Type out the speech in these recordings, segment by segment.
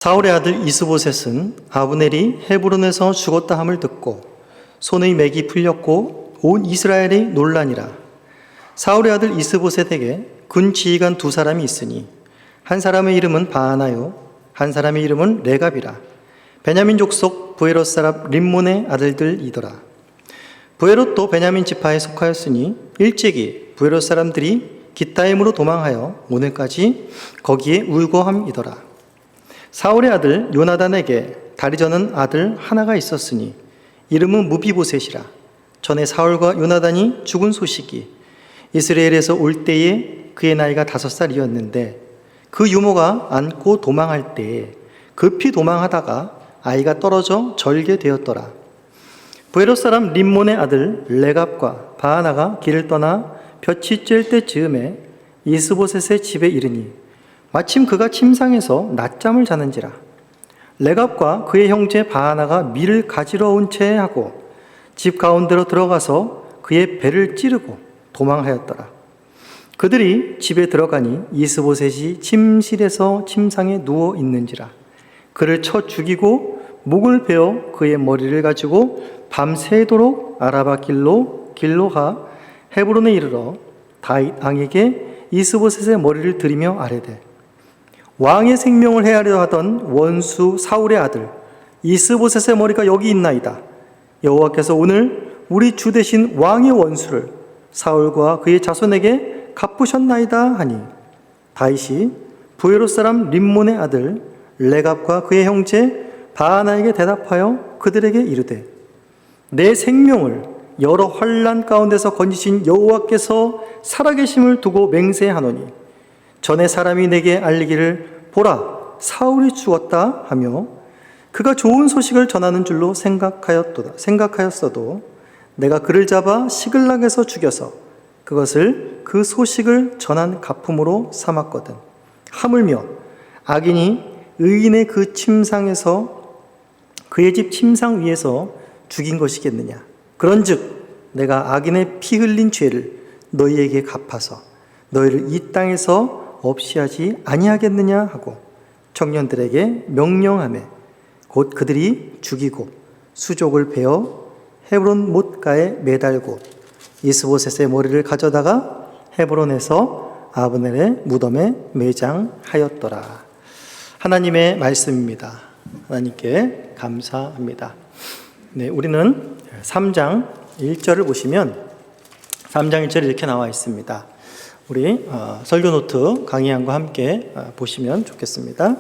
사울의 아들 이스보셋은 아브넬이 헤브론에서 죽었다 함을 듣고 손의 맥이 풀렸고 온 이스라엘이 놀라니라. 사울의 아들 이스보셋에게 군 지휘관 두 사람이 있으니 한 사람의 이름은 바하나요 한 사람의 이름은 레갑이라. 베냐민 족속 부에롯 사람 림몬의 아들들이더라. 부에롯도 베냐민 지파에 속하였으니 일찍이 부에롯 사람들이 기타임으로 도망하여 오늘까지 거기에 울고함이더라. 사울의 아들 요나단에게 다리 저는 아들 하나가 있었으니 이름은 무비보셋이라. 전에 사울과 요나단이 죽은 소식이 이스라엘에서 올 때에 그의 나이가 5살이었는데 그 유모가 안고 도망할 때에 급히 도망하다가 아이가 떨어져 절게 되었더라. 부에롯 사람 림몬의 아들 레갑과 바하나가 길을 떠나 볕이 쬐을 때 즈음에 이스보셋의 집에 이르니 마침 그가 침상에서 낮잠을 자는지라. 레갑과 그의 형제 바하나가 밀을 가지러 온 채 하고 집 가운데로 들어가서 그의 배를 찌르고 도망하였더라. 그들이 집에 들어가니 이스보셋이 침실에서 침상에 누워 있는지라. 그를 쳐 죽이고 목을 베어 그의 머리를 가지고 밤새도록 아라바 길로 가 헤브론에 이르러 다윗 왕에게 이스보셋의 머리를 들이며 아뢰되 왕의 생명을 해하려 하던 원수 사울의 아들 이스보셋의 머리가 여기 있나이다. 여호와께서 오늘 우리 주 대신 왕의 원수를 사울과 그의 자손에게 갚으셨나이다 하니 다윗이 부에롯 사람 림몬의 아들 레갑과 그의 형제 바하나에게 대답하여 그들에게 이르되 내 생명을 여러 환난 가운데서 건지신 여호와께서 살아계심을 두고 맹세하노니 전에 사람이 내게 알리기를 보라 사울이 죽었다 하며 그가 좋은 소식을 전하는 줄로 생각하였어도 내가 그를 잡아 시글락에서 죽여서 그것을 그 소식을 전한 가품으로 삼았거든. 하물며 악인이 의인의 그 침상에서 그의 집 침상 위에서 죽인 것이겠느냐. 그런즉 내가 악인의 피 흘린 죄를 너희에게 갚아서 너희를 이 땅에서 없이 하지 아니하겠느냐 하고 청년들에게 명령하매 곧 그들이 죽이고 수족을 베어 헤브론 못가에 매달고 이스보셋의 머리를 가져다가 헤브론에서 아브넬의 무덤에 매장하였더라. 하나님의 말씀입니다. 하나님께 감사합니다. 네, 우리는 3장 1절을 보시면 3장 1절이 이렇게 나와 있습니다. 우리 설교 노트 강의안과 함께 보시면 좋겠습니다.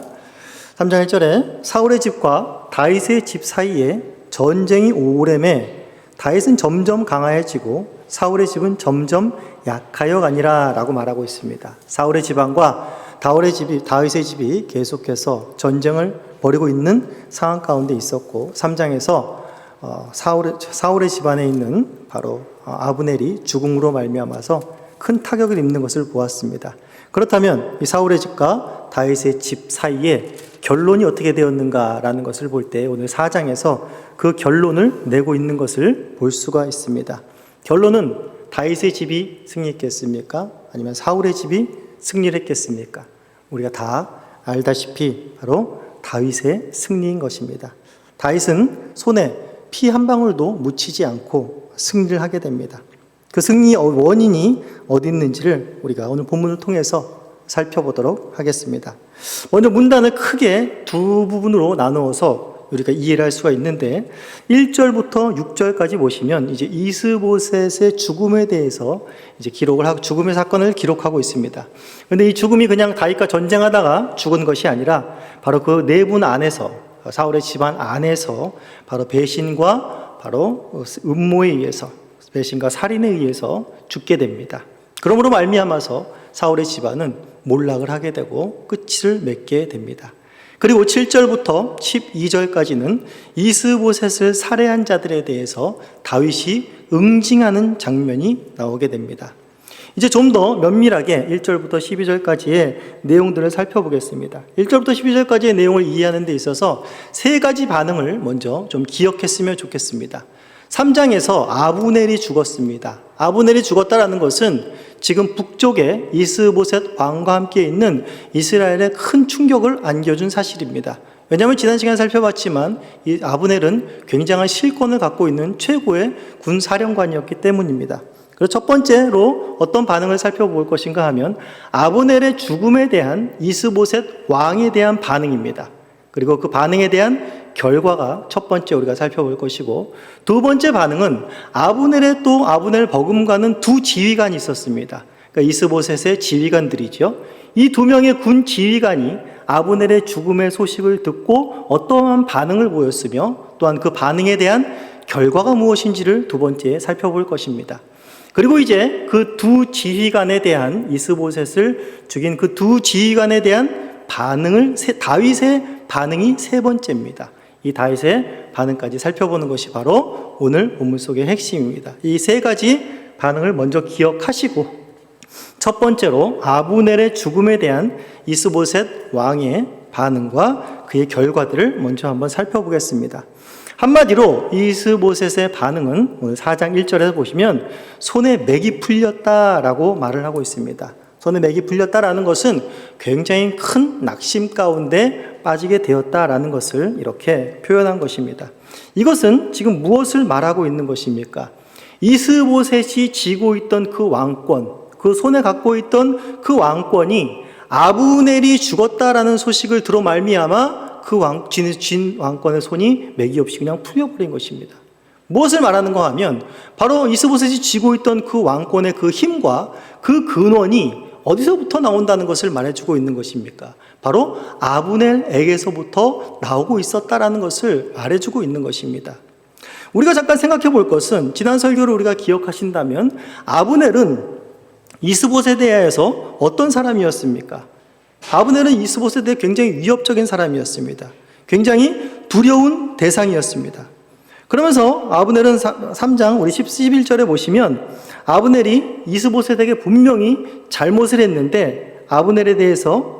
3장 1절에 사울의 집과 다윗의 집 사이에 전쟁이 오래매 다윗은 점점 강화해지고 사울의 집은 점점 약하여 가니라 라고 말하고 있습니다. 사울의 집안과 다윗의 집이 계속해서 전쟁을 벌이고 있는 상황 가운데 있었고 3장에서 사울의 집안에 있는 바로 아브넬이 죽음으로 말미암아서 큰 타격을 입는 것을 보았습니다. 그렇다면 이 사울의 집과 다윗의 집 사이에 결론이 어떻게 되었는가라는 것을 볼 때 오늘 4장에서 그 결론을 내고 있는 것을 볼 수가 있습니다. 결론은 다윗의 집이 승리했겠습니까? 아니면 사울의 집이 승리를 했겠습니까? 우리가 다 알다시피 바로 다윗의 승리인 것입니다. 다윗은 손에 피 한 방울도 묻히지 않고 승리를 하게 됩니다. 그 승리의 원인이 어디 있는지를 우리가 오늘 본문을 통해서 살펴보도록 하겠습니다. 먼저 문단을 크게 두 부분으로 나누어서 우리가 이해를 할 수가 있는데 1절부터 6절까지 보시면 이제 이스보셋의 죽음에 대해서 이제 기록을 하고 죽음의 사건을 기록하고 있습니다. 그런데 이 죽음이 그냥 다윗과 전쟁하다가 죽은 것이 아니라 바로 그 내분 안에서 사울의 집안 안에서 바로 배신과 바로 음모에 의해서 배신과 살인에 의해서 죽게 됩니다. 그러므로 말미암아서 사울의 집안은 몰락을 하게 되고 끝을 맺게 됩니다. 그리고 7절부터 12절까지는 이스보셋을 살해한 자들에 대해서 다윗이 응징하는 장면이 나오게 됩니다. 이제 좀 더 면밀하게 1절부터 12절까지의 내용들을 살펴보겠습니다. 1절부터 12절까지의 내용을 이해하는 데 있어서 세 가지 반응을 먼저 좀 기억했으면 좋겠습니다. 3장에서 아브넬이 죽었습니다. 아브넬이 죽었다라는 것은 지금 북쪽에 이스보셋 왕과 함께 있는 이스라엘에 큰 충격을 안겨준 사실입니다. 왜냐하면 지난 시간에 살펴봤지만 이 아브넬은 굉장한 실권을 갖고 있는 최고의 군 사령관이었기 때문입니다. 그래서 첫 번째로 어떤 반응을 살펴볼 것인가 하면 아브넬의 죽음에 대한 이스보셋 왕에 대한 반응입니다. 그리고 그 반응에 대한 결과가 첫 번째 우리가 살펴볼 것이고, 두 번째 반응은 아브넬의 또 아브넬 버금가는 두 지휘관이 있었습니다. 그러니까 이스보셋의 지휘관들이죠. 이 두 명의 군 지휘관이 아브넬의 죽음의 소식을 듣고 어떠한 반응을 보였으며 또한 그 반응에 대한 결과가 무엇인지를 두 번째 살펴볼 것입니다. 그리고 이제 그 두 지휘관에 대한 이스보셋을 죽인 그 두 지휘관에 대한 반응을 다윗의 반응이 세 번째입니다. 이 다윗의 반응까지 살펴보는 것이 바로 오늘 본문 속의 핵심입니다. 이 세 가지 반응을 먼저 기억하시고, 첫 번째로 아브넬의 죽음에 대한 이스보셋 왕의 반응과 그의 결과들을 먼저 한번 살펴보겠습니다. 한마디로 이스보셋의 반응은 오늘 4장 1절에서 보시면 손에 맥이 풀렸다라고 말을 하고 있습니다. 손에 맥이 풀렸다라는 것은 굉장히 큰 낙심 가운데 빠지게 되었다라는 것을 이렇게 표현한 것입니다. 이것은 지금 무엇을 말하고 있는 것입니까? 이스보셋이 쥐고 있던 그 왕권, 그 손에 갖고 있던 그 왕권이 아브넬이 죽었다라는 소식을 들어 말미암아 그 쥔 왕권의 손이 맥이 없이 그냥 풀려버린 것입니다. 무엇을 말하는가 하면 바로 이스보셋이 쥐고 있던 그 왕권의 그 힘과 그 근원이 어디서부터 나온다는 것을 말해주고 있는 것입니까? 바로 아브넬에게서부터 나오고 있었다라는 것을 말해주고 있는 것입니다. 우리가 잠깐 생각해 볼 것은, 지난 설교를 우리가 기억하신다면 아브넬은 이스보셋에 대해서 어떤 사람이었습니까? 아브넬은 이스보셋에 대해 굉장히 위협적인 사람이었습니다. 굉장히 두려운 대상이었습니다. 그러면서 아브넬은 3장 우리 11절에 보시면 아브넬이 이스보셋에게 분명히 잘못을 했는데 아브넬에 대해서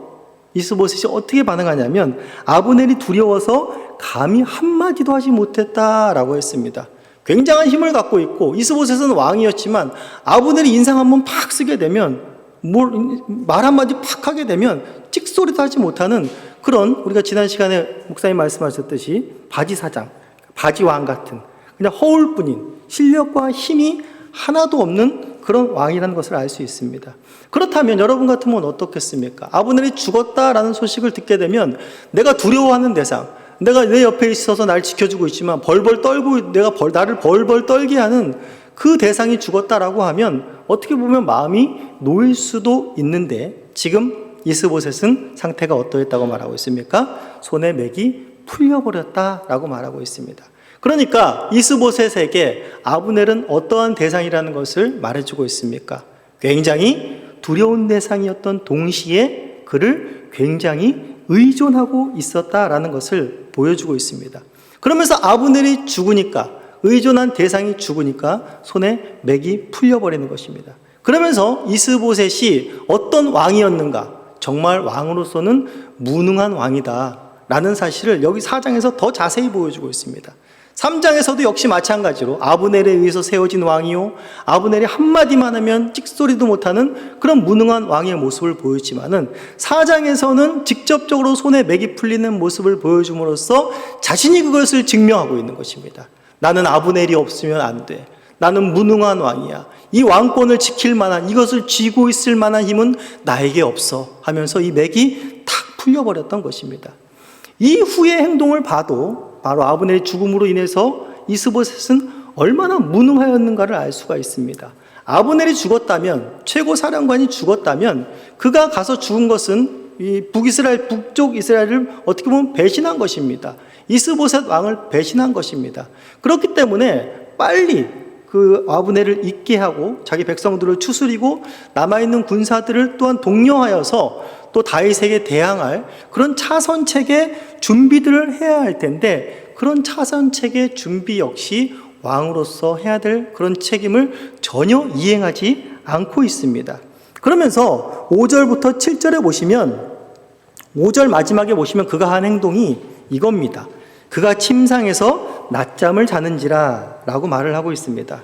이스보셋이 어떻게 반응하냐면 아브넬이 두려워서 감히 한마디도 하지 못했다라고 했습니다. 굉장한 힘을 갖고 있고 이스보셋은 왕이었지만 아브넬이 인상 한번 팍 쓰게 되면 말 한마디 팍 하게 되면 찍소리도 하지 못하는 그런, 우리가 지난 시간에 목사님 말씀하셨듯이 바지사장, 바지왕 같은 그냥 허울뿐인 실력과 힘이 하나도 없는 그런 왕이라는 것을 알 수 있습니다. 그렇다면 여러분 같으면 어떻겠습니까? 아브넬이 죽었다라는 소식을 듣게 되면 내가 두려워하는 대상, 내가 내 옆에 있어서 날 지켜주고 있지만 벌벌 떨고 나를 벌벌 떨게 하는 그 대상이 죽었다라고 하면 어떻게 보면 마음이 놓일 수도 있는데, 지금 이스보셋은 상태가 어떠했다고 말하고 있습니까? 손에 맥이 풀려버렸다라고 말하고 있습니다. 그러니까 이스보셋에게 아브넬은 어떠한 대상이라는 것을 말해주고 있습니까? 굉장히 두려운 대상이었던 동시에 그를 굉장히 의존하고 있었다라는 것을 보여주고 있습니다. 그러면서 아브넬이 죽으니까, 의존한 대상이 죽으니까 손에 맥이 풀려버리는 것입니다. 그러면서 이스보셋이 어떤 왕이었는가? 정말 왕으로서는 무능한 왕이다 라는 사실을 여기 4장에서 더 자세히 보여주고 있습니다. 3장에서도 역시 마찬가지로 아브넬에 의해서 세워진 왕이요, 아브넬이 한마디만 하면 찍소리도 못하는 그런 무능한 왕의 모습을 보였지만은 4장에서는 직접적으로 손에 맥이 풀리는 모습을 보여줌으로써 자신이 그것을 증명하고 있는 것입니다. 나는 아브넬이 없으면 안 돼. 나는 무능한 왕이야. 이 왕권을 지킬 만한, 이것을 쥐고 있을 만한 힘은 나에게 없어 하면서 이 맥이 탁 풀려버렸던 것입니다. 이후의 행동을 봐도 바로 아브넬의 죽음으로 인해서 이스보셋은 얼마나 무능하였는가를 알 수가 있습니다. 아브넬이 죽었다면, 최고 사령관이 죽었다면 그가 가서 죽은 것은 이 북쪽 이스라엘을 어떻게 보면 배신한 것입니다. 이스보셋 왕을 배신한 것입니다. 그렇기 때문에 빨리 그 아브넬을 잊게 하고 자기 백성들을 추스리고 남아있는 군사들을 또한 독려하여서 또 다윗에게 대항할 그런 차선책의 준비들을 해야 할 텐데, 그런 차선책의 준비 역시 왕으로서 해야 될 그런 책임을 전혀 이행하지 않고 있습니다. 그러면서 5절부터 7절에 보시면, 5절 마지막에 보시면 그가 한 행동이 이겁니다. 그가 침상에서 낮잠을 자는지라 라고 말을 하고 있습니다.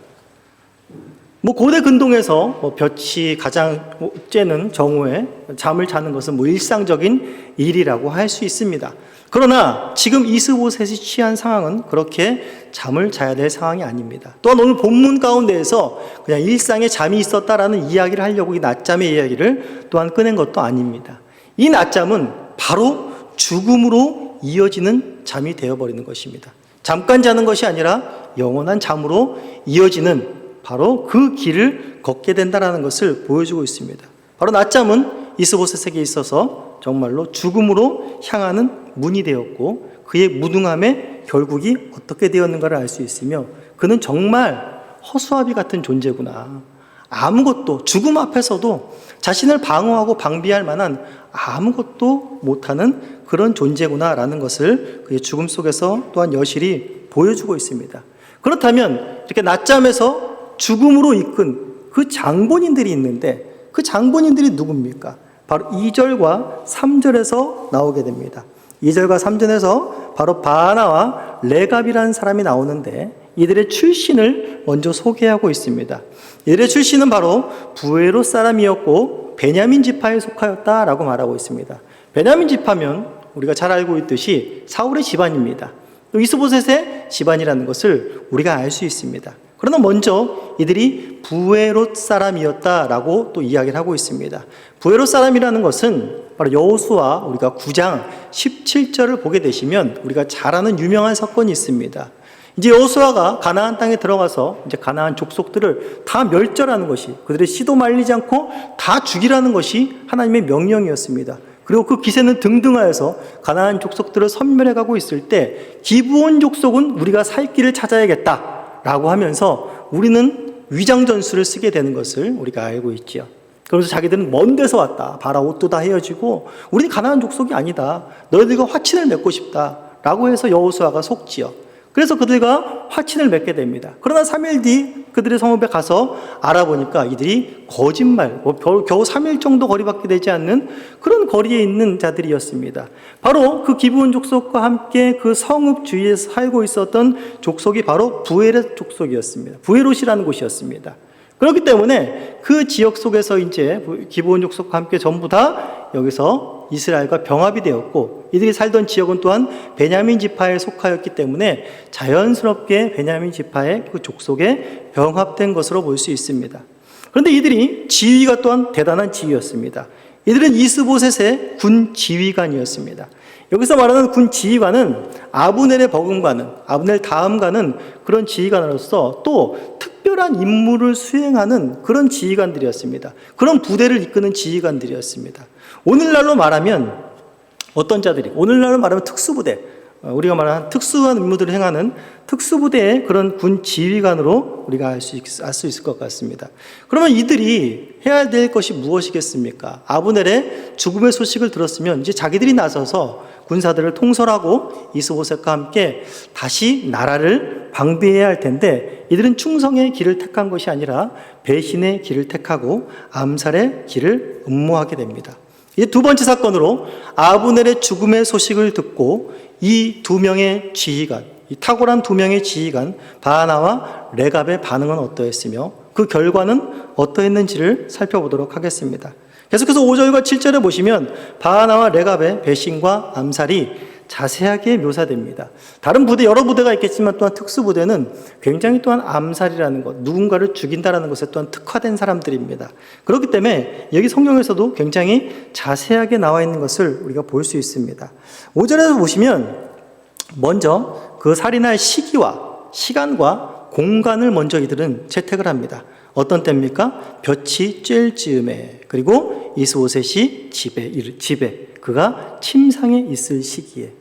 고대 근동에서 볕이 가장 쬐는 정오에 잠을 자는 것은 일상적인 일이라고 할 수 있습니다. 그러나 지금 이스보셋이 취한 상황은 그렇게 잠을 자야 될 상황이 아닙니다. 또한 오늘 본문 가운데에서 그냥 일상에 잠이 있었다라는 이야기를 하려고 이 낮잠의 이야기를 또한 꺼낸 것도 아닙니다. 이 낮잠은 바로 죽음으로 이어지는 잠이 되어버리는 것입니다. 잠깐 자는 것이 아니라 영원한 잠으로 이어지는 바로 그 길을 걷게 된다는 것을 보여주고 있습니다. 바로 낮잠은 이스보셋에게 있어서 정말로 죽음으로 향하는 문이 되었고 그의 무능함의 결국이 어떻게 되었는가를 알 수 있으며 그는 정말 허수아비 같은 존재구나. 아무것도 죽음 앞에서도 자신을 방어하고 방비할 만한 아무것도 못하는 그런 존재구나라는 것을 그의 죽음 속에서 또한 여실히 보여주고 있습니다. 그렇다면 이렇게 낮잠에서 죽음으로 이끈 그 장본인들이 있는데 그 장본인들이 누굽니까? 바로 2절과 3절에서 나오게 됩니다. 2절과 3절에서 바로 바하나와 레갑이라는 사람이 나오는데 이들의 출신을 먼저 소개하고 있습니다. 이들의 출신은 바로 부에롯 사람이었고 베냐민 지파에 속하였다라고 말하고 있습니다. 베냐민 지파면 우리가 잘 알고 있듯이 사울의 집안입니다. 또 이스보셋의 집안이라는 것을 우리가 알 수 있습니다. 그러나 먼저 이들이 부에롯 사람이었다라고 또 이야기를 하고 있습니다. 부에롯 사람이라는 것은 바로 여호수아 우리가 9장 17절을 보게 되시면 우리가 잘 아는 유명한 사건이 있습니다. 이제 여호수아가 가나안 땅에 들어가서 이제 가나안 족속들을 다 멸절하는 것이 그들의 씨도 말리지 않고 다 죽이라는 것이 하나님의 명령이었습니다. 그리고 그 기세는 등등하여서 가나안 족속들을 섬멸해 가고 있을 때 기브온 족속은 우리가 살 길을 찾아야겠다라고 하면서 우리는 위장 전술을 쓰게 되는 것을 우리가 알고 있지요. 그래서 자기들은 먼 데서 왔다. 바라 옷도 다 헤어지고 우리는 가나안 족속이 아니다. 너희들과 화친을 맺고 싶다라고 해서 여호수아가 속지요. 그래서 그들과 화친을 맺게 됩니다. 그러나 3일 뒤 그들의 성읍에 가서 알아보니까 이들이 거짓말, 겨우 3일 정도 거리밖에 되지 않는 그런 거리에 있는 자들이었습니다. 바로 그 기브온 족속과 함께 그 성읍 주위에 살고 있었던 족속이 바로 부에롯 족속이었습니다. 부에롯이라는 곳이었습니다. 그렇기 때문에 그 지역 속에서 이제 기브온 족속과 함께 전부 다 여기서 이스라엘과 병합이 되었고 이들이 살던 지역은 또한 베냐민 지파에 속하였기 때문에 자연스럽게 베냐민 지파의 그 족속에 병합된 것으로 볼 수 있습니다. 그런데 이들이 지위가 또한 대단한 지위였습니다. 이들은 이스보셋의 군 지휘관이었습니다. 여기서 말하는 군 지휘관은 아브넬의 버금가는 아브넬 다음 가는 그런 지휘관으로서 또 특별한 임무를 수행하는 그런 지휘관들이었습니다. 그런 부대를 이끄는 지휘관들이었습니다. 오늘날로 말하면 어떤 자들이 오늘날로 말하면 특수부대 우리가 말하는 특수한 임무들을 행하는 특수부대의 그런 군 지휘관으로 우리가 알 수 있을 것 같습니다. 그러면 이들이 해야 될 것이 무엇이겠습니까? 아브넬의 죽음의 소식을 들었으면 이제 자기들이 나서서 군사들을 통솔하고 이스보셋과 함께 다시 나라를 방비해야 할 텐데 이들은 충성의 길을 택한 것이 아니라 배신의 길을 택하고 암살의 길을 음모하게 됩니다. 이 두 번째 사건으로 아브넬의 죽음의 소식을 듣고 이 두 명의 지휘관, 이 탁월한 두 명의 지휘관 바하나와 레갑의 반응은 어떠했으며 그 결과는 어떠했는지를 살펴보도록 하겠습니다. 계속해서 5절과 7절에 보시면 바하나와 레갑의 배신과 암살이 자세하게 묘사됩니다. 다른 부대, 여러 부대가 있겠지만 또한 특수부대는 굉장히 또한 암살이라는 것, 누군가를 죽인다는 것에 또한 특화된 사람들입니다. 그렇기 때문에 여기 성경에서도 굉장히 자세하게 나와 있는 것을 우리가 볼 수 있습니다. 5절에서 보시면 먼저 그 살인할 시기와 시간과 공간을 먼저 이들은 채택을 합니다. 어떤 때입니까? 볕이 쬐을 즈음에 그리고 이스보셋이 집에 그가 침상에 있을 시기에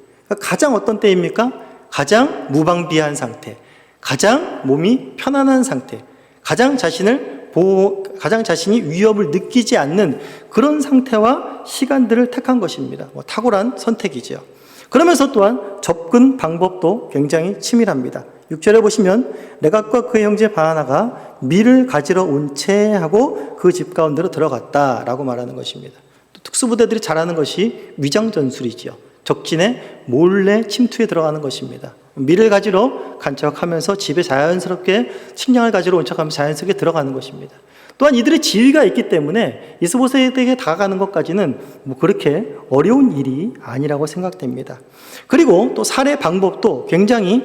가장 어떤 때입니까? 가장 무방비한 상태, 가장 몸이 편안한 상태, 가장 자신이 위협을 느끼지 않는 그런 상태와 시간들을 택한 것입니다. 탁월한 선택이죠. 그러면서 또한 접근 방법도 굉장히 치밀합니다. 6절에 보시면 레갑과 그의 형제 바하나가 밀을 가지러 온 채 하고 그 집 가운데로 들어갔다라고 말하는 것입니다. 또 특수부대들이 잘하는 것이 위장 전술이지요. 적진에 몰래 침투해 들어가는 것입니다. 밀을 가지러 간 척하면서 집에 자연스럽게 식량을 가지러 온 척하면서 자연스럽게 들어가는 것입니다. 또한 이들의 지위가 있기 때문에 이스보셋에게 다가가는 것까지는 뭐 그렇게 어려운 일이 아니라고 생각됩니다. 그리고 또 살해 방법도 굉장히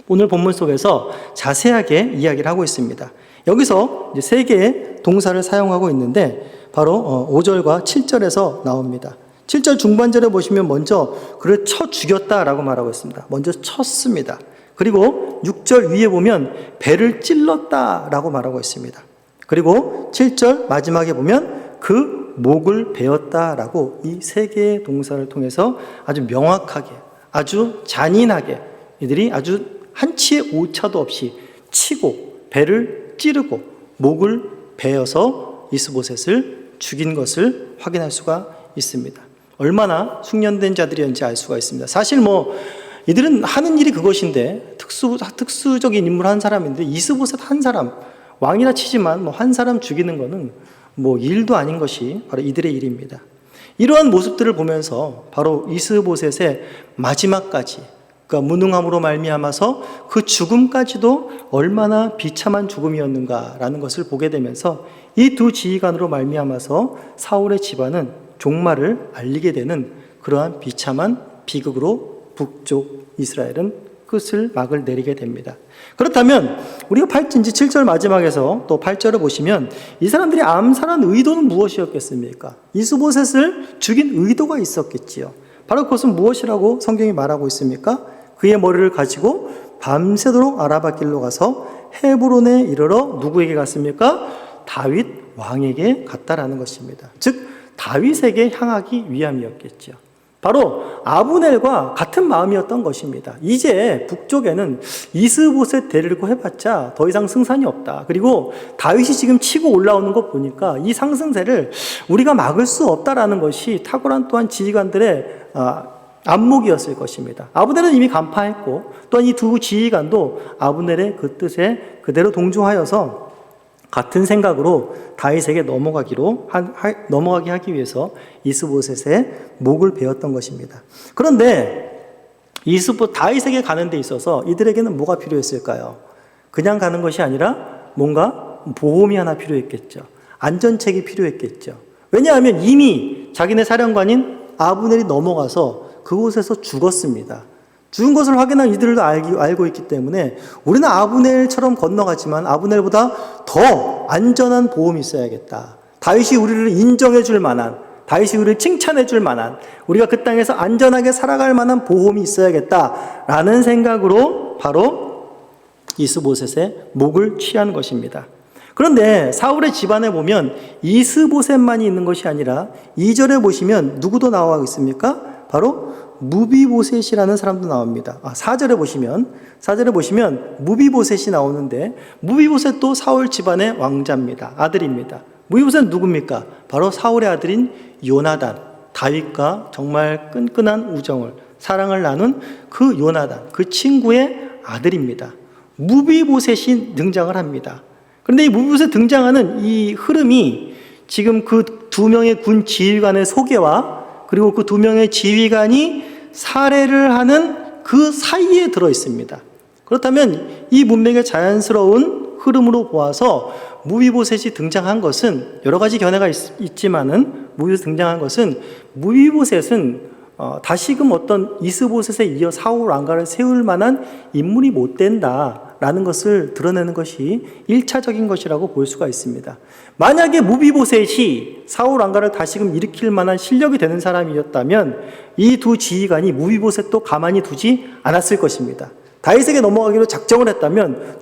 오늘 본문 속에서 자세하게 이야기를 하고 있습니다. 여기서 이제 세 개의 동사를 사용하고 있는데 바로 5절과 7절에서 나옵니다. 7절 중반절에 보시면 먼저 그를 쳐 죽였다라고 말하고 있습니다. 먼저 쳤습니다. 그리고 6절 위에 보면 배를 찔렀다라고 말하고 있습니다. 그리고 7절 마지막에 보면 그 목을 베었다라고 이 세 개의 동사를 통해서 아주 명확하게, 아주 잔인하게 이들이 아주 한치의 오차도 없이 치고 배를 찌르고 목을 베어서 이스보셋을 죽인 것을 확인할 수가 있습니다. 얼마나 숙련된 자들이었는지 알 수가 있습니다. 사실 이들은 하는 일이 그것인데 특수적인 인물 한 사람인데 이스보셋 한 사람, 왕이라 치지만 한 사람 죽이는 것은 일도 아닌 것이 바로 이들의 일입니다. 이러한 모습들을 보면서 바로 이스보셋의 마지막까지, 그러니까 무능함으로 말미암아서 그 죽음까지도 얼마나 비참한 죽음이었는가라는 것을 보게 되면서 이 두 지휘관으로 말미암아서 사울의 집안은 종말을 알리게 되는 그러한 비참한 비극으로 북쪽 이스라엘은 끝을 막을 내리게 됩니다. 그렇다면 우리가 7절 마지막에서 또 8절을 보시면 이 사람들이 암살한 의도는 무엇이었겠습니까? 이스보셋을 죽인 의도가 있었겠지요. 바로 그것은 무엇이라고 성경이 말하고 있습니까? 그의 머리를 가지고 밤새도록 아라바 길로 가서 헤브론에 이르러 누구에게 갔습니까? 다윗 왕에게 갔다라는 것입니다. 즉 다윗에게 향하기 위함이었겠죠. 바로 아브넬과 같은 마음이었던 것입니다. 이제 북쪽에는 이스보셋 데리고 해봤자 더 이상 승산이 없다. 그리고 다윗이 지금 치고 올라오는 것 보니까 이 상승세를 우리가 막을 수 없다라는 것이 탁월한 또한 지휘관들의 안목이었을 것입니다. 아브넬은 이미 간파했고 또한 이 두 지휘관도 아브넬의 그 뜻에 그대로 동조하여서 같은 생각으로 다윗에게 넘어가게 하기 위해서 이스보셋의 목을 베었던 것입니다. 그런데 다윗에게 가는 데 있어서 이들에게는 뭐가 필요했을까요? 그냥 가는 것이 아니라 뭔가 보험이 하나 필요했겠죠. 안전책이 필요했겠죠. 왜냐하면 이미 자기네 사령관인 아브넬이 넘어가서 그곳에서 죽었습니다. 죽은 것을 확인한 이들도 알고 있기 때문에 우리는 아브넬처럼 건너가지만 아브넬보다 더 안전한 보험이 있어야겠다. 다윗이 우리를 인정해 줄 만한, 다윗이 우리를 칭찬해 줄 만한, 우리가 그 땅에서 안전하게 살아갈 만한 보험이 있어야겠다라는 생각으로 바로 이스보셋의 목을 취한 것입니다. 그런데 사울의 집안에 보면 이스보셋만이 있는 것이 아니라 2절에 보시면 누구도 나와 있습니까? 바로 무비보셋이라는 사람도 나옵니다. 4절에 보시면 무비보셋이 나오는데 무비보셋도 사울 집안의 왕자입니다. 아들입니다. 무비보셋은 누굽니까? 바로 사울의 아들인 요나단, 다윗과 정말 끈끈한 우정을, 사랑을 나눈 그 요나단, 그 친구의 아들입니다. 무비보셋이 등장을 합니다. 그런데 이 무비보셋 등장하는 이 흐름이 지금 그 두 명의 군 지휘관의 소개와 그리고 그 두 명의 지휘관이 살해를 하는 그 사이에 들어 있습니다. 그렇다면 이 문맥의 자연스러운 흐름으로 보아서 무비보셋이 등장한 것은 여러 가지 견해가 있지만은 무비보셋이 등장한 것은 무비보셋은 다시금 어떤 이스보셋에 이어 사울 왕가를 세울 만한 인물이 못 된다라는 것을 드러내는 것이 1차적인 것이라고 볼 수가 있습니다. 만약에 무비보셋이 사울 왕가를 다시금 일으킬 만한 실력이 되는 사람이었다면 이 두 지휘관이 무비보셋도 가만히 두지 않았을 것입니다. 다윗에게 넘어가기로 작정을 했다면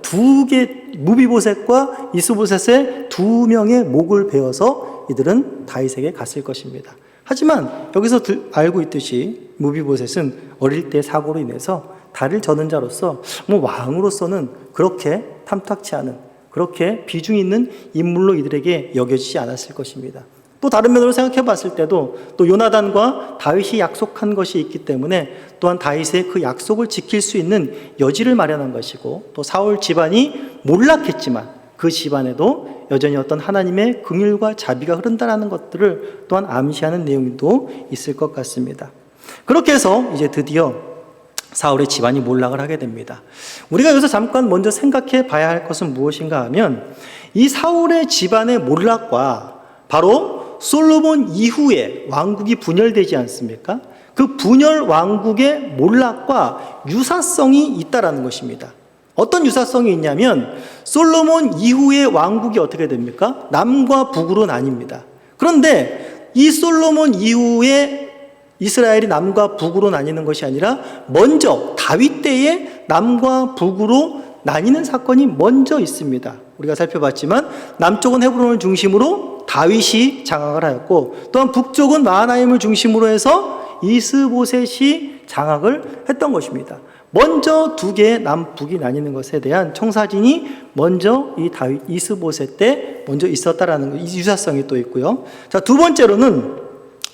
무비보셋과 이스보셋의 두 명의 목을 베어서 이들은 다윗에게 갔을 것입니다. 하지만 여기서 알고 있듯이 무비보셋은 어릴 때 사고로 인해서 달을 저는 자로서 왕으로서는 그렇게 탐탁치 않은, 그렇게 비중 있는 인물로 이들에게 여겨지지 않았을 것입니다. 또 다른 면으로 생각해 봤을 때도 또 요나단과 다윗이 약속한 것이 있기 때문에 또한 다윗의 그 약속을 지킬 수 있는 여지를 마련한 것이고, 또 사울 집안이 몰락했지만 그 집안에도 여전히 어떤 하나님의 긍휼과 자비가 흐른다라는 것들을 또한 암시하는 내용도 있을 것 같습니다. 그렇게 해서 이제 드디어 사울의 집안이 몰락을 하게 됩니다. 우리가 여기서 잠깐 먼저 생각해 봐야 할 것은 무엇인가 하면 이 사울의 집안의 몰락과 바로 솔로몬 이후에 왕국이 분열되지 않습니까? 그 분열 왕국의 몰락과 유사성이 있다라는 것입니다. 어떤 유사성이 있냐면 솔로몬 이후의 왕국이 어떻게 됩니까? 남과 북으로 나뉩니다. 그런데 이 솔로몬 이후에 이스라엘이 남과 북으로 나뉘는 것이 아니라 먼저 다윗 때에 남과 북으로 나뉘는 사건이 먼저 있습니다. 우리가 살펴봤지만 남쪽은 헤브론을 중심으로 다윗이 장악을 하였고 또한 북쪽은 마하나임을 중심으로 해서 이스보셋이 장악을 했던 것입니다. 먼저 두 개의 남북이 나뉘는 것에 대한 청사진이 먼저 이 다윗 이스보셋 때 먼저 있었다라는 이 유사성이 또 있고요. 자, 두 번째로는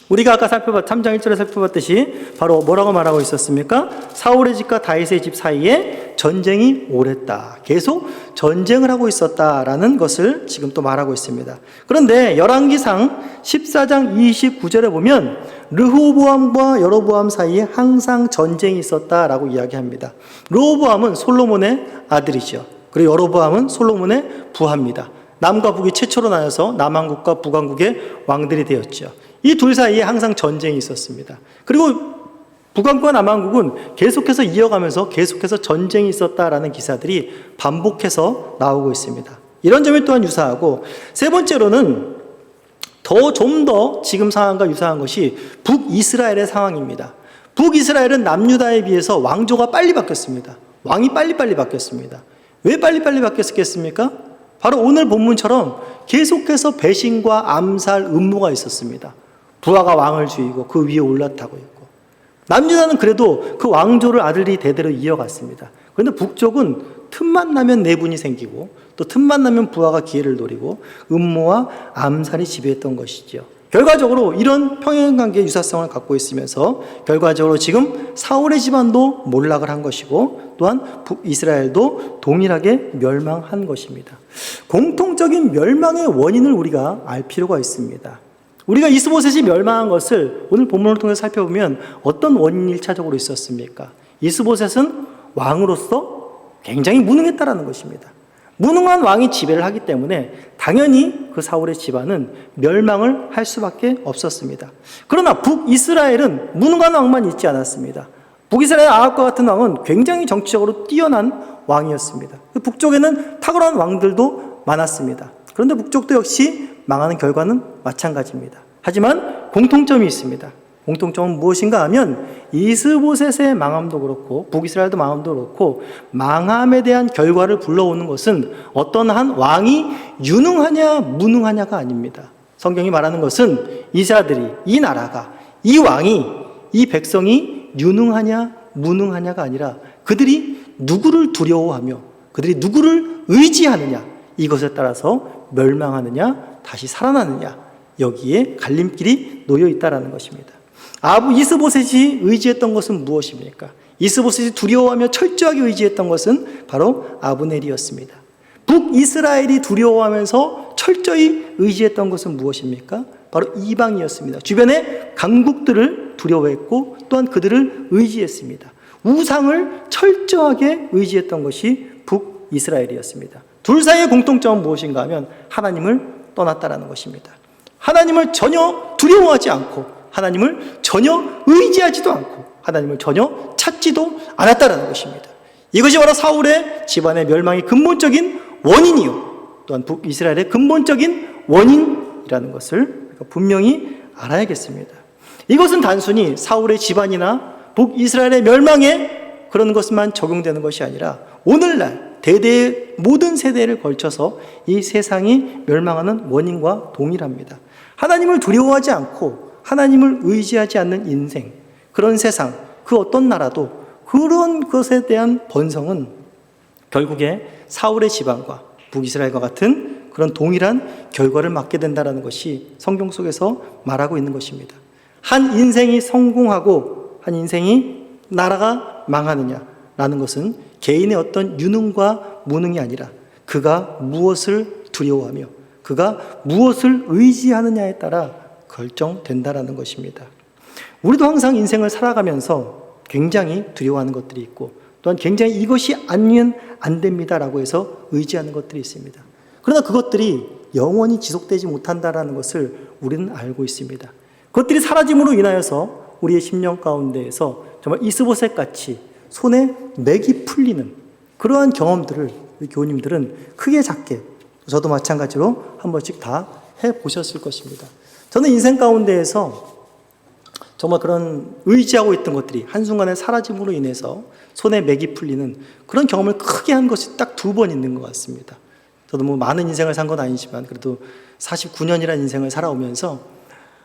우리가 아까 3장 1절에 살펴봤듯이 바로 뭐라고 말하고 있었습니까? 사울의 집과 다윗의 집 사이에 전쟁이 오랬다. 계속 전쟁을 하고 있었다라는 것을 지금 또 말하고 있습니다. 그런데 열왕기상 14장 29절에 보면 르호보암과 여로보암 사이에 항상 전쟁이 있었다라고 이야기합니다. 르호보암은 솔로몬의 아들이죠. 그리고 여로보암은 솔로몬의 부하입니다. 남과 북이 최초로 나눠서 남왕국과 북왕국의 왕들이 되었죠. 이 둘 사이에 항상 전쟁이 있었습니다. 그리고 북왕국과 남왕국은 계속해서 이어가면서 계속해서 전쟁이 있었다라는 기사들이 반복해서 나오고 있습니다. 이런 점이 또한 유사하고 세 번째로는 좀 더 지금 상황과 유사한 것이 북이스라엘의 상황입니다. 북이스라엘은 남유다에 비해서 왕조가 빨리 바뀌었습니다. 왕이 빨리빨리 바뀌었습니다. 왜 빨리빨리 바뀌었겠습니까? 바로 오늘 본문처럼 계속해서 배신과 암살, 음모가 있었습니다. 부하가 왕을 죽이고 그 위에 올라타고 있고 남유다는 그래도 그 왕조를 아들이 대대로 이어갔습니다. 그런데 북쪽은 틈만 나면 내분이 생기고 또 틈만 나면 부하가 기회를 노리고 음모와 암살이 지배했던 것이죠. 결과적으로 이런 평행관계의 유사성을 갖고 있으면서 결과적으로 지금 사울의 집안도 몰락을 한 것이고 또한 북이스라엘도 동일하게 멸망한 것입니다. 공통적인 멸망의 원인을 우리가 알 필요가 있습니다. 우리가 이스보셋이 멸망한 것을 오늘 본문을 통해서 살펴보면 어떤 원인이 1차적으로 있었습니까? 이스보셋은 왕으로서 굉장히 무능했다라는 것입니다. 무능한 왕이 지배를 하기 때문에 당연히 그 사울의 집안은 멸망을 할 수밖에 없었습니다. 그러나 북이스라엘은 무능한 왕만 있지 않았습니다. 북이스라엘 아합과 같은 왕은 굉장히 정치적으로 뛰어난 왕이었습니다. 북쪽에는 탁월한 왕들도 많았습니다. 그런데 북쪽도 역시 망하는 결과는 마찬가지입니다. 하지만 공통점이 있습니다. 공통점은 무엇인가 하면 이스보셋의 망함도 그렇고 북이스라엘도 망함도 그렇고 망함에 대한 결과를 불러오는 것은 어떤 한 왕이 유능하냐 무능하냐가 아닙니다. 성경이 말하는 것은 이 자들이, 이 나라가, 이 왕이, 이 백성이 유능하냐 무능하냐가 아니라 그들이 누구를 두려워하며 그들이 누구를 의지하느냐 이것에 따라서 멸망하느냐 다시 살아나느냐 여기에 갈림길이 놓여 있다는 것입니다. 이스보셋이 의지했던 것은 무엇입니까? 이스보셋이 두려워하며 철저하게 의지했던 것은 바로 아브넬이었습니다. 북이스라엘이 두려워하면서 철저히 의지했던 것은 무엇입니까? 바로 이방이었습니다. 주변의 강국들을 두려워했고 또한 그들을 의지했습니다. 우상을 철저하게 의지했던 것이 북이스라엘이었습니다. 둘 사이의 공통점은 무엇인가 하면 하나님을 떠났다라는 것입니다. 하나님을 전혀 두려워하지 않고 하나님을 전혀 의지하지도 않고 하나님을 전혀 찾지도 않았다라는 것입니다. 이것이 바로 사울의 집안의 멸망의 근본적인 원인이요 또한 북이스라엘의 근본적인 원인이라는 것을 분명히 알아야겠습니다. 이것은 단순히 사울의 집안이나 북이스라엘의 멸망에 그런 것만 적용되는 것이 아니라 오늘날 대대의 모든 세대를 걸쳐서 이 세상이 멸망하는 원인과 동일합니다. 하나님을 두려워하지 않고 하나님을 의지하지 않는 인생, 그런 세상, 그 어떤 나라도 그런 것에 대한 번성은 결국에 사울의 집안과 북이스라엘과 같은 그런 동일한 결과를 맞게 된다는 것이 성경 속에서 말하고 있는 것입니다. 한 인생이 성공하고 한 인생이 나라가 망하느냐라는 것은 개인의 어떤 유능과 무능이 아니라 그가 무엇을 두려워하며 그가 무엇을 의지하느냐에 따라 결정된다라는 것입니다. 우리도 항상 인생을 살아가면서 굉장히 두려워하는 것들이 있고, 또한 굉장히 이것이 아니면 안 됩니다라고 해서 의지하는 것들이 있습니다. 그러나 그것들이 영원히 지속되지 못한다라는 것을 우리는 알고 있습니다. 그것들이 사라짐으로 인하여서 우리의 심령 가운데에서 정말 이스보셋 같이 손에 맥이 풀리는 그러한 경험들을 우리 교우님들은 크게 작게, 저도 마찬가지로 한 번씩 다 해보셨을 것입니다. 저는 인생 가운데에서 정말 그런 의지하고 있던 것들이 한순간에 사라짐으로 인해서 손에 맥이 풀리는 그런 경험을 크게 한 것이 딱 2번 있는 것 같습니다. 저도 뭐 많은 인생을 산 건 아니지만 그래도 49년이라는 인생을 살아오면서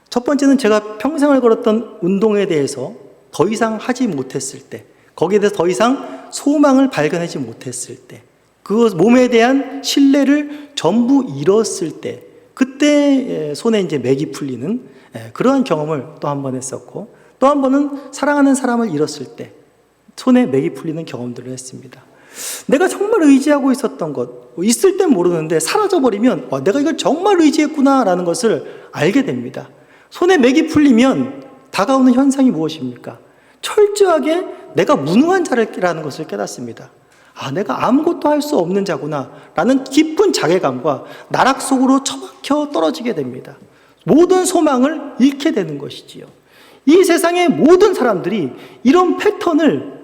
첫 번째는 제가 평생을 걸었던 운동에 대해서 더 이상 하지 못했을 때, 거기에 대해서 더 이상 소망을 발견하지 못했을 때, 그 몸에 대한 신뢰를 전부 잃었을 때, 그때 손에 이제 맥이 풀리는 그러한 경험을 또 한 번 했었고, 또 한 번은 사랑하는 사람을 잃었을 때 손에 맥이 풀리는 경험들을 했습니다. 내가 정말 의지하고 있었던 것, 있을 땐 모르는데 사라져버리면 내가 이걸 정말 의지했구나라는 것을 알게 됩니다. 손에 맥이 풀리면 다가오는 현상이 무엇입니까? 철저하게 내가 무능한 자라는 것을 깨닫습니다. 내가 아무것도 할 수 없는 자구나 라는 깊은 자괴감과 나락 속으로 처박혀 떨어지게 됩니다. 모든 소망을 잃게 되는 것이지요. 이 세상의 모든 사람들이 이런 패턴을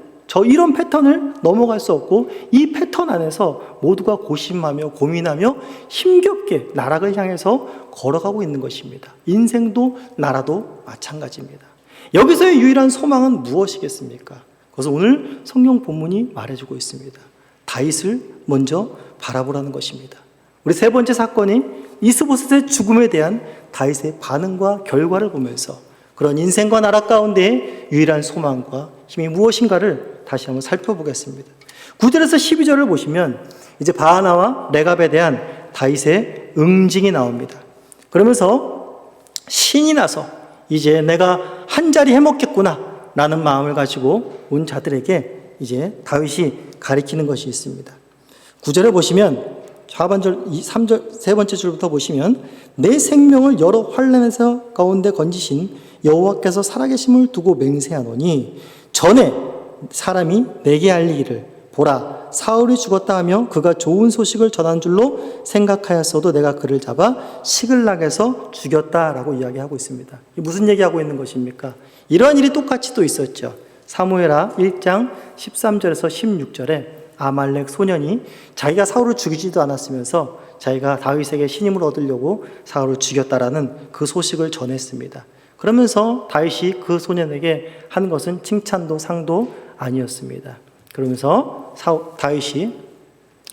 넘어갈 수 없고, 이 패턴 안에서 모두가 고심하며 고민하며 힘겹게 나락을 향해서 걸어가고 있는 것입니다. 인생도 나라도 마찬가지입니다. 여기서의 유일한 소망은 무엇이겠습니까? 그것은 오늘 성경 본문이 말해주고 있습니다. 다윗을 먼저 바라보라는 것입니다. 우리 세 번째 사건이 이스보셋의 죽음에 대한 다윗의 반응과 결과를 보면서 그런 인생과 나라 가운데의 유일한 소망과 힘이 무엇인가를 다시 한번 살펴보겠습니다. 9절에서 12절을 보시면 이제 바하나와 레갑에 대한 다윗의 응징이 나옵니다. 그러면서 신이 나서 이제 내가 한 자리 해먹겠구나 라는 마음을 가지고 온 자들에게 이제 다윗이 가리키는 것이 있습니다. 9절에 보시면 하반절 3절 세 번째 줄부터 보시면 내 생명을 여러 환난에서 가운데 건지신 여호와께서 살아계심을 두고 맹세하노니 전에 사람이 내게 알리기를 보라 사울이 죽었다 하며 그가 좋은 소식을 전한 줄로 생각하였어도 내가 그를 잡아 시글락에서 죽였다라고 이야기하고 있습니다. 무슨 얘기하고 있는 것입니까? 이러한 일이 똑같이 또 있었죠. 사무엘하 1장 13절에서 16절에 아말렉 소년이 자기가 사울을 죽이지도 않았으면서 자기가 다윗에게 신임을 얻으려고 사울을 죽였다라는 그 소식을 전했습니다. 그러면서 다윗이 그 소년에게 한 것은 칭찬도 상도 아니었습니다. 그러면서 다윗이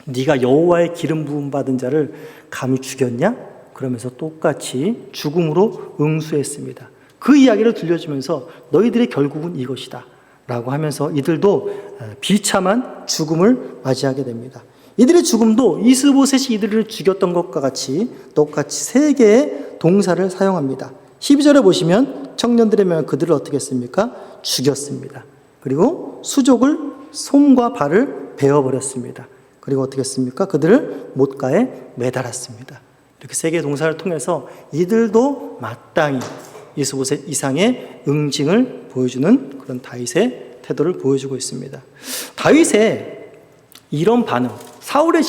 네가 여호와의 기름 부음 받은 자를 감히 죽였냐? 그러면서 똑같이 죽음으로 응수했습니다. 그 이야기를 들려주면서 너희들의 결국은 이것이다 라고 하면서 이들도 비참한 죽음을 맞이하게 됩니다. 이들의 죽음도 이스보셋이 이들을 죽였던 것과 같이 똑같이 세 개의 동사를 사용합니다. 12절에 보시면 청년들의 명에 그들을 어떻게 했습니까? 죽였습니다. 그리고 수족을 손과 발을 베어버렸습니다. 그리고 어떻게 했습니까? 그들을 못가에 매달았습니다. 이렇게 세 개의 동사를 통해서 이들도 마땅히 이스보셋 이상의 응징을 보여주는 그런 다윗의 태도를 보여주고 있습니다. 다윗의 이런 반응, 사울의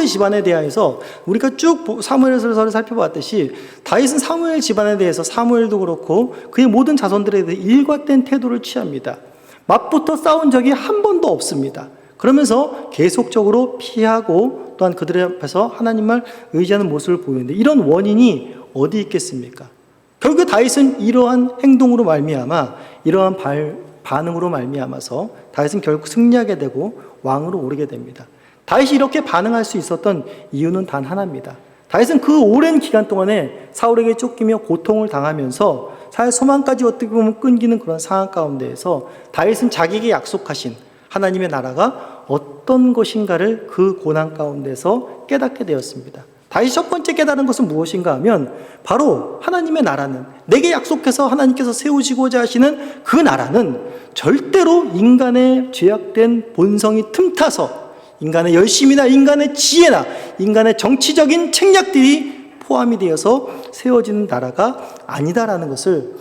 집안에 대해서 우리가 쭉 사무엘서를 살펴봤듯이 다윗은 사무엘 집안에 대해서 사무엘도 그렇고 그의 모든 자손들에 대해 일관된 태도를 취합니다. 맞붙어 싸운 적이 한 번도 없습니다. 그러면서 계속적으로 피하고 또한 그들 앞에서 하나님을 의지하는 모습을 보이는데 이런 원인이 어디 있겠습니까? 결국 다윗은 이러한 행동으로 말미암아 이러한 반응으로 말미암아서 다윗은 결국 승리하게 되고 왕으로 오르게 됩니다. 다윗이 이렇게 반응할 수 있었던 이유는 단 하나입니다. 다윗은 그 오랜 기간 동안에 사울에게 쫓기며 고통을 당하면서 사회 소망까지 어떻게 보면 끊기는 그런 상황 가운데에서 다윗은 자기에게 약속하신 하나님의 나라가 어떤 것인가를 그 고난 가운데서 깨닫게 되었습니다. 다윗이 첫 번째 깨달은 것은 무엇인가 하면 바로 하나님의 나라는 내게 약속해서 하나님께서 세우시고자 하시는 그 나라는 절대로 인간의 죄악된 본성이 틈타서 인간의 열심이나 인간의 지혜나 인간의 정치적인 책략들이 포함이 되어서 세워지는 나라가 아니다라는 것을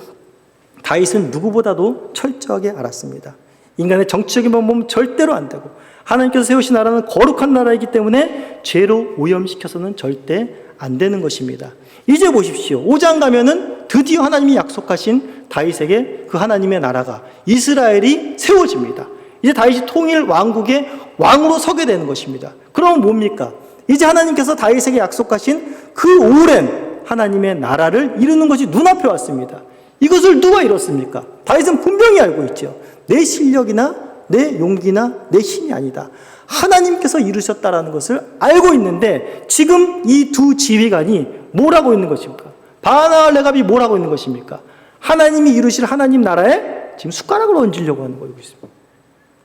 다윗은 누구보다도 철저하게 알았습니다. 인간의 정치적인 방법은 절대로 안 되고 하나님께서 세우신 나라는 거룩한 나라이기 때문에 죄로 오염시켜서는 절대 안 되는 것입니다. 이제 보십시오. 5장 가면은 드디어 하나님이 약속하신 다윗에게 그 하나님의 나라가 이스라엘이 세워집니다. 이제 다윗이 통일 왕국의 왕으로 서게 되는 것입니다. 그러면 뭡니까? 이제 하나님께서 다윗에게 약속하신 그 오랜 하나님의 나라를 이루는 것이 눈앞에 왔습니다. 이것을 누가 이뤘습니까? 다윗은 분명히 알고 있죠. 내 실력이나 내 용기나 내 힘이 아니다. 하나님께서 이루셨다라는 것을 알고 있는데 지금 이 두 지휘관이 뭘 하고 있는 것입니까? 바나와 레갑이 뭘 하고 있는 것입니까? 하나님이 이루실 하나님 나라에 지금 숟가락을 얹으려고 하는 거고 있습니다.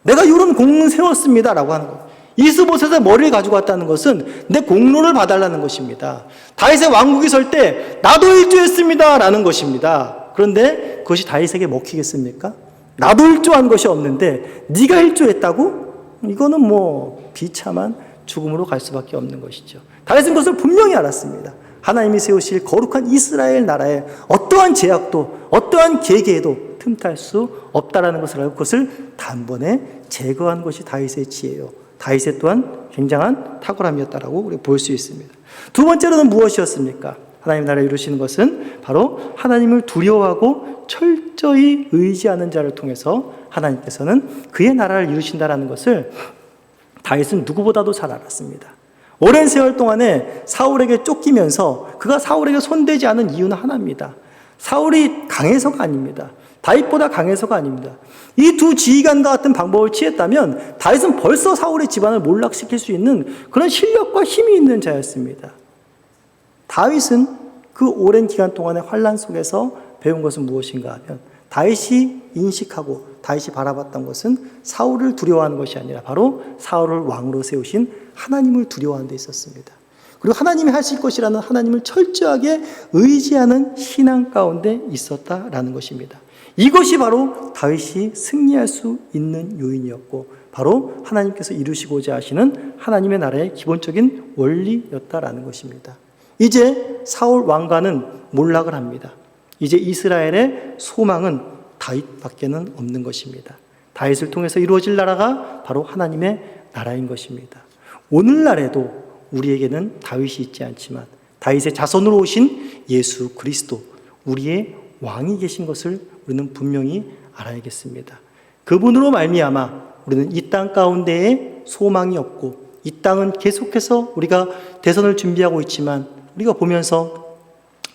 내가 이런 공을 세웠습니다라고 하는 거예요. 이스보셋의 머리를 가지고 왔다는 것은 내 공로를 봐달라는 것입니다. 다윗의 왕국이 설 때 나도 일조했습니다라는 것입니다. 그런데 그것이 다윗에게 먹히겠습니까? 나도 일조한 것이 없는데 네가 일조했다고? 이거는 뭐 비참한 죽음으로 갈 수밖에 없는 것이죠. 다윗은 그것을 분명히 알았습니다. 하나님이 세우실 거룩한 이스라엘 나라에 어떠한 제약도 어떠한 계계에도 틈탈 수 없다라는 것을 알고 그것을 단번에 제거한 것이 다윗의 지혜요. 다윗의 또한 굉장한 탁월함이었다라고 우리가 볼 수 있습니다. 두 번째로는 무엇이었습니까? 하나님 나라를 이루시는 것은 바로 하나님을 두려워하고 철저히 의지하는 자를 통해서 하나님께서는 그의 나라를 이루신다라는 것을 다윗은 누구보다도 잘 알았습니다. 오랜 세월 동안에 사울에게 쫓기면서 그가 사울에게 손대지 않은 이유는 하나입니다. 사울이 강해서가 아닙니다. 다윗보다 강해서가 아닙니다. 이 두 지휘관과 같은 방법을 취했다면 다윗은 벌써 사울의 집안을 몰락시킬 수 있는 그런 실력과 힘이 있는 자였습니다. 다윗은 그 오랜 기간 동안의 환난 속에서 배운 것은 무엇인가 하면 다윗이 인식하고 다윗이 바라봤던 것은 사울을 두려워하는 것이 아니라 바로 사울을 왕으로 세우신 하나님을 두려워하는 데 있었습니다. 그리고 하나님이 하실 것이라는 하나님을 철저하게 의지하는 신앙 가운데 있었다라는 것입니다. 이것이 바로 다윗이 승리할 수 있는 요인이었고 바로 하나님께서 이루시고자 하시는 하나님의 나라의 기본적인 원리였다라는 것입니다. 이제 사울 왕과는 몰락을 합니다. 이제 이스라엘의 소망은 다윗밖에는 없는 것입니다. 다윗을 통해서 이루어질 나라가 바로 하나님의 나라인 것입니다. 오늘날에도 우리에게는 다윗이 있지 않지만 다윗의 자손으로 오신 예수 그리스도 우리의 왕이 계신 것을 우리는 분명히 알아야겠습니다. 그분으로 말미암아 우리는 이 땅 가운데에 소망이 없고 이 땅은 계속해서 우리가 대선을 준비하고 있지만 우리가 보면서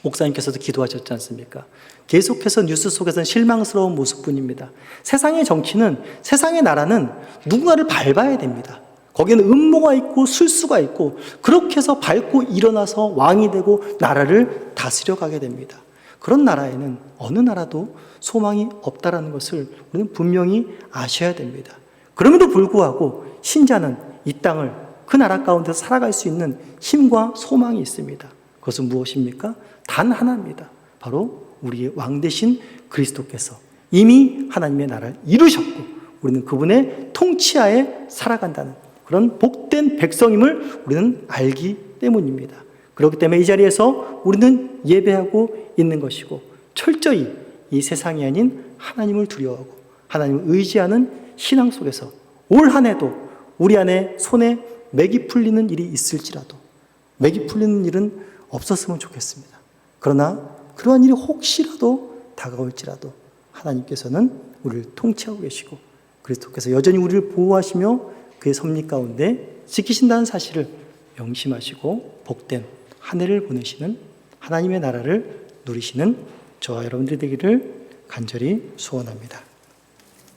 목사님께서도 기도하셨지 않습니까? 계속해서 뉴스 속에서는 실망스러운 모습뿐입니다. 세상의 정치는, 세상의 나라는 누군가를 밟아야 됩니다. 거기에는 음모가 있고 술수가 있고 그렇게 해서 밟고 일어나서 왕이 되고 나라를 다스려 가게 됩니다. 그런 나라에는 어느 나라도 소망이 없다라는 것을 우리는 분명히 아셔야 됩니다. 그럼에도 불구하고 신자는 이 땅을 그 나라 가운데서 살아갈 수 있는 힘과 소망이 있습니다. 그것은 무엇입니까? 단 하나입니다. 바로 우리의 왕 되신 그리스도께서 이미 하나님의 나라를 이루셨고 우리는 그분의 통치하에 살아간다는 그런 복된 백성임을 우리는 알기 때문입니다. 그렇기 때문에 이 자리에서 우리는 예배하고 있는 것이고 철저히 이 세상이 아닌 하나님을 두려워하고 하나님을 의지하는 신앙 속에서 올 한 해도 우리 안에 손에 맥이 풀리는 일이 있을지라도 맥이 풀리는 일은 없었으면 좋겠습니다. 그러나 그러한 일이 혹시라도 다가올지라도 하나님께서는 우리를 통치하고 계시고 그리스도께서 여전히 우리를 보호하시며 그의 섭리 가운데 지키신다는 사실을 명심하시고 복된 한 해를 보내시는 하나님의 나라를 누리시는 저와 여러분들이 되기를 간절히 소원합니다.